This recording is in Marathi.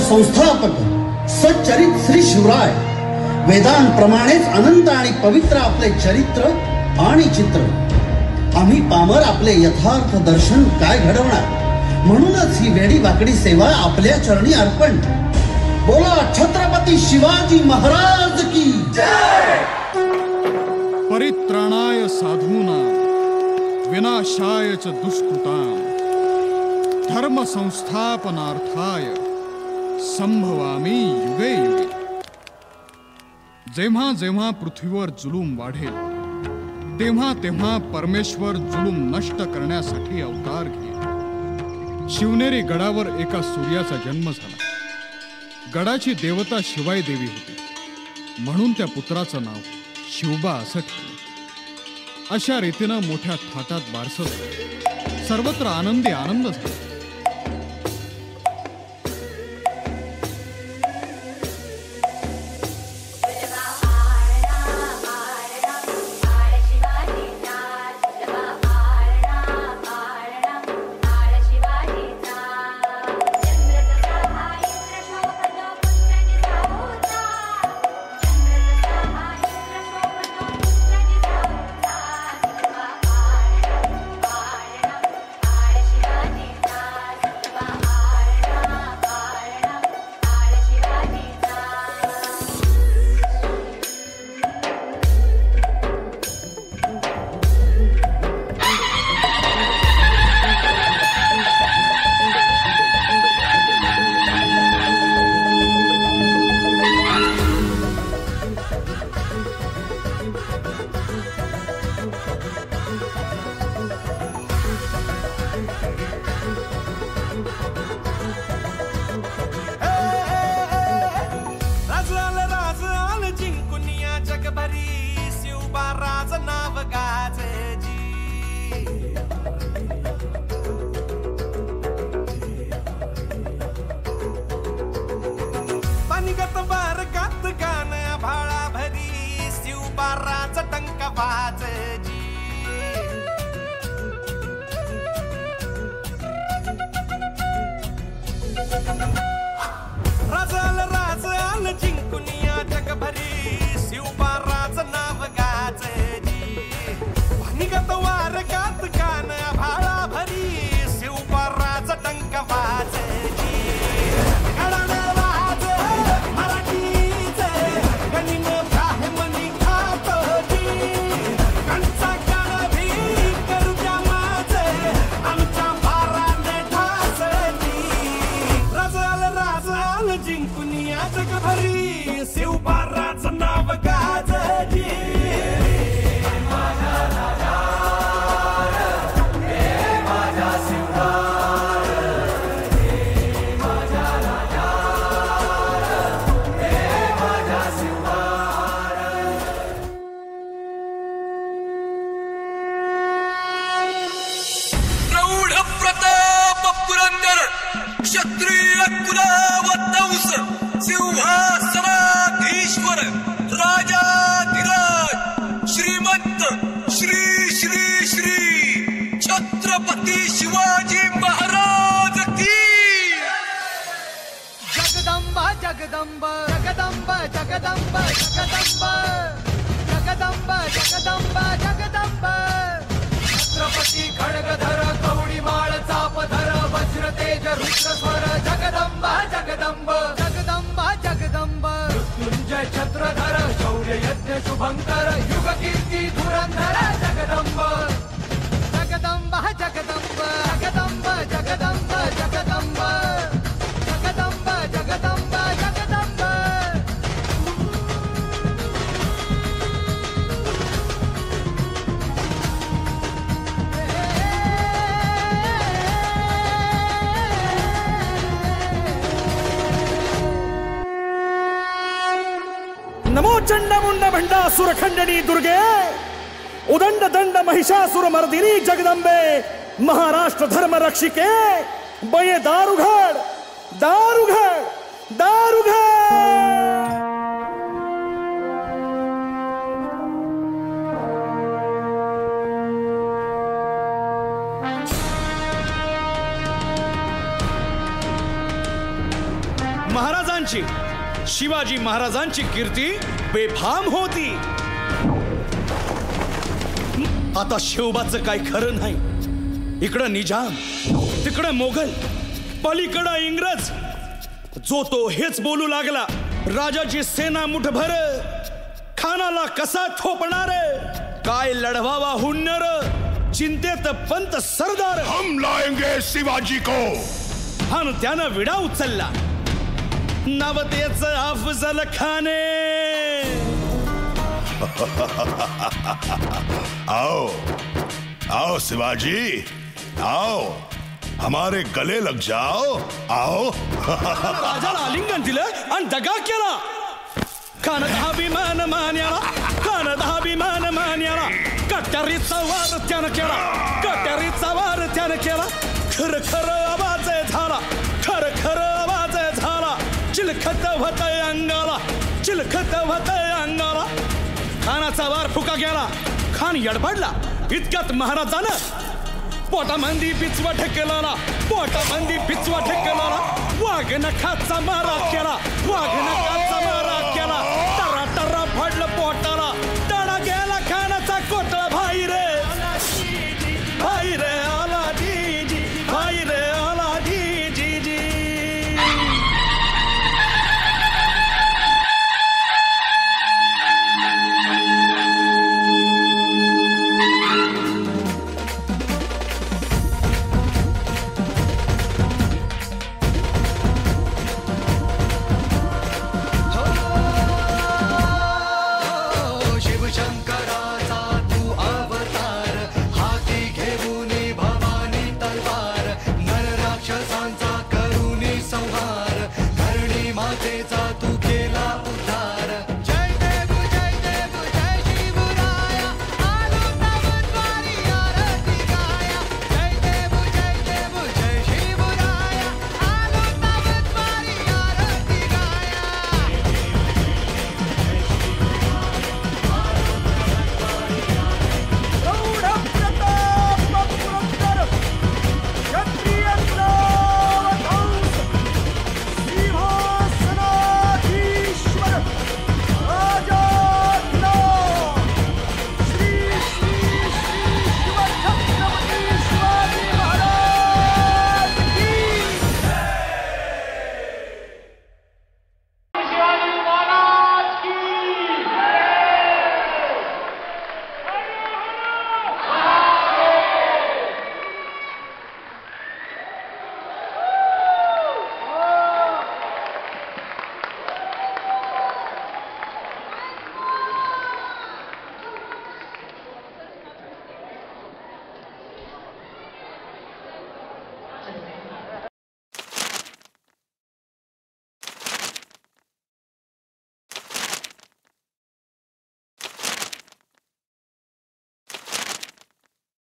संस्थापक सच्चरित श्री शिवराय वेदांप्रमाणेच अनंत आणि पवित्र आपले चरित्र आणि चित्र. आम्ही पामर आपले यथार्थ दर्शन काय घडवणार. म्हणूनच ही वेडी वाकडी सेवा आपल्या चरणी अर्पण. बोला छत्रपती शिवाजी महाराज की जय. परित्राणाय साधूनां विनाशाय च दुष्कृतां धर्म संस्थापनार्थाय संभवामी युगे युगे. जेव्हा जेव्हा पृथ्वीवर जुलूम वाढेल तेव्हा तेव्हा परमेश्वर जुलूम नष्ट करण्यासाठी अवतार घेईल. शिवनेरी गडावर एका सूर्याचा जन्म झाला. गडाची देवता शिवाई देवी होती, म्हणून त्या पुत्राचं नाव शिवबा असं ठेवलं. अशा रीतीनं मोठ्या थाटात बारसं झालं. सर्वत्र आनंदी आनंद झाला. नमो चंडमुंड भंडासुर खंडनी दुर्गे उदंड दंड महिषासुर मर्दिनी जगदंबे महाराष्ट्र धर्म रक्षिके बये दारुघड दारुघड दारुघड. महाराजांची, शिवाजी महाराजांची कीर्ती बेफाम होती. आता शिवबाचं काय खरं नाही. इकडं निजाम, तिकडं मोगल, पलीकडं इंग्रज. जो तो हेच बोलू लागला. राजाची सेना मुठभर, खानाला कसा ठोपणार, काय लढवावा हुन्नर, चिंतेत पंत सरदार. हम लाएंगे शिवाजी को. हा त्यानं विडा उचलला. नवतेच अफजल खाने. आओ आओ शिवाजी, आओ हमारे गले लग जाओ. आओ. राजाला आलिंगन दिलं आणि दगा केला. खानदाभिमान मान्याला, खानदाभिमान मान्याला. कट्यारीचा वार त्यानं केला, कट्यारीचा वार त्यानं केला. खर खर आवाज झाला, खर खर आवाज झाला. चिलखत होतय अंगाला, चिलखत होतय अंगाला. खानाचा वार फुका गेला. खान यडपडला. इतक्यात महाराजानं पोटामंदी पिचवा ठेकेला, पोटामंदी पिचवा ठेकेला. वाघ नखाचा मारा केला, वाघ नखा